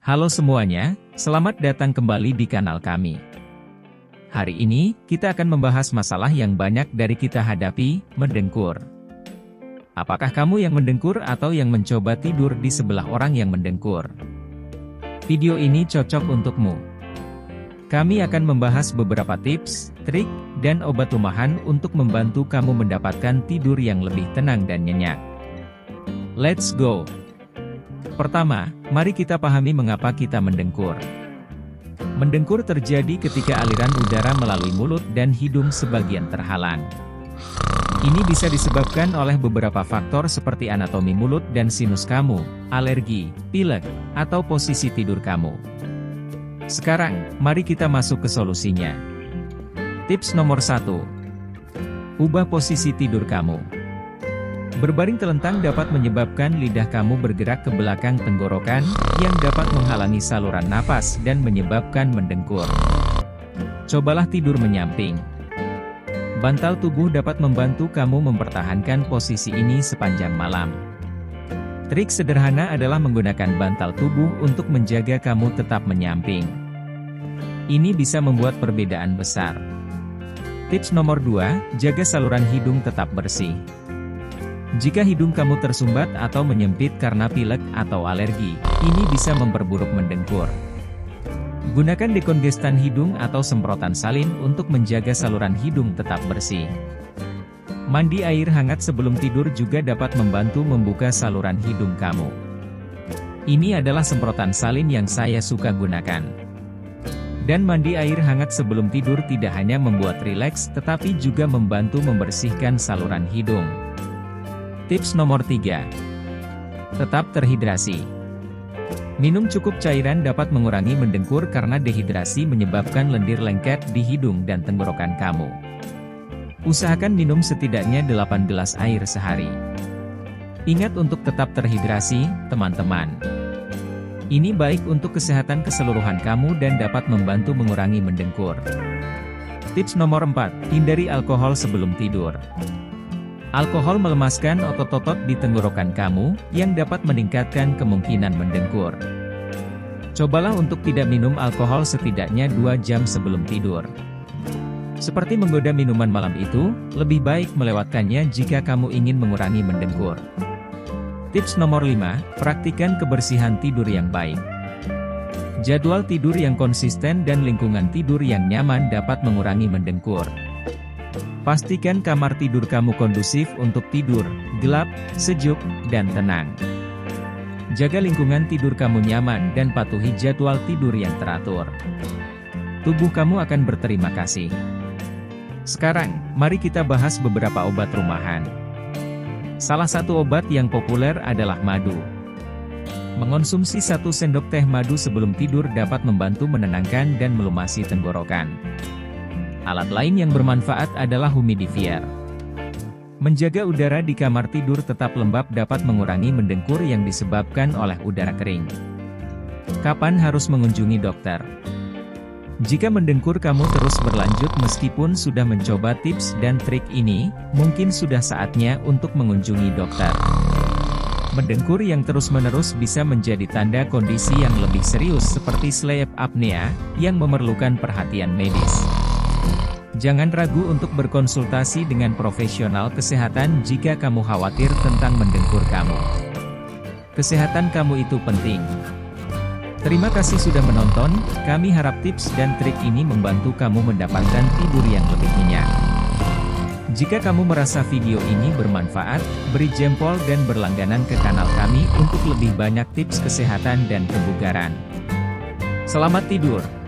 Halo semuanya, selamat datang kembali di kanal kami. Hari ini, kita akan membahas masalah yang banyak dari kita hadapi, mendengkur. Apakah kamu yang mendengkur atau yang mencoba tidur di sebelah orang yang mendengkur? Video ini cocok untukmu. Kami akan membahas beberapa tips, trik, dan obat rumahan untuk membantu kamu mendapatkan tidur yang lebih tenang dan nyenyak. Let's go! Pertama, mari kita pahami mengapa kita mendengkur. Mendengkur terjadi ketika aliran udara melalui mulut dan hidung sebagian terhalang. Ini bisa disebabkan oleh beberapa faktor seperti anatomi mulut dan sinus kamu, alergi, pilek, atau posisi tidur kamu. Sekarang, mari kita masuk ke solusinya. Tips nomor 1. Ubah posisi tidur kamu. Berbaring telentang dapat menyebabkan lidah kamu bergerak ke belakang tenggorokan, yang dapat menghalangi saluran napas dan menyebabkan mendengkur. Cobalah tidur menyamping. Bantal tubuh dapat membantu kamu mempertahankan posisi ini sepanjang malam. Trik sederhana adalah menggunakan bantal tubuh untuk menjaga kamu tetap menyamping. Ini bisa membuat perbedaan besar. Tips nomor 2, jaga saluran hidung tetap bersih. Jika hidung kamu tersumbat atau menyempit karena pilek atau alergi, ini bisa memperburuk mendengkur. Gunakan dekongestan hidung atau semprotan salin untuk menjaga saluran hidung tetap bersih. Mandi air hangat sebelum tidur juga dapat membantu membuka saluran hidung kamu. Ini adalah semprotan salin yang saya suka gunakan. Dan mandi air hangat sebelum tidur tidak hanya membuat rileks, tetapi juga membantu membersihkan saluran hidung. Tips nomor 3. Tetap terhidrasi. Minum cukup cairan dapat mengurangi mendengkur karena dehidrasi menyebabkan lendir lengket di hidung dan tenggorokan kamu. Usahakan minum setidaknya 8 gelas air sehari. Ingat untuk tetap terhidrasi, teman-teman. Ini baik untuk kesehatan keseluruhan kamu dan dapat membantu mengurangi mendengkur. Tips nomor 4. Hindari alkohol sebelum tidur. Alkohol melemaskan otot-otot di tenggorokan kamu, yang dapat meningkatkan kemungkinan mendengkur. Cobalah untuk tidak minum alkohol setidaknya 2 jam sebelum tidur. Seperti menggoda minuman malam itu, lebih baik melewatkannya jika kamu ingin mengurangi mendengkur. Tips nomor 5, praktikan kebersihan tidur yang baik. Jadwal tidur yang konsisten dan lingkungan tidur yang nyaman dapat mengurangi mendengkur. Pastikan kamar tidur kamu kondusif untuk tidur, gelap, sejuk, dan tenang. Jaga lingkungan tidur kamu nyaman dan patuhi jadwal tidur yang teratur. Tubuh kamu akan berterima kasih. Sekarang, mari kita bahas beberapa obat rumahan. Salah satu obat yang populer adalah madu. Mengonsumsi 1 sendok teh madu sebelum tidur dapat membantu menenangkan dan melumasi tenggorokan. Alat lain yang bermanfaat adalah humidifier. Menjaga udara di kamar tidur tetap lembab dapat mengurangi mendengkur yang disebabkan oleh udara kering. Kapan harus mengunjungi dokter? Jika mendengkur kamu terus berlanjut meskipun sudah mencoba tips dan trik ini, mungkin sudah saatnya untuk mengunjungi dokter. Mendengkur yang terus-menerus bisa menjadi tanda kondisi yang lebih serius seperti sleep apnea, yang memerlukan perhatian medis. Jangan ragu untuk berkonsultasi dengan profesional kesehatan jika kamu khawatir tentang mendengkur kamu. Kesehatan kamu itu penting. Terima kasih sudah menonton, kami harap tips dan trik ini membantu kamu mendapatkan tidur yang lebih nyenyak. Jika kamu merasa video ini bermanfaat, beri jempol dan berlangganan ke kanal kami untuk lebih banyak tips kesehatan dan kebugaran. Selamat tidur!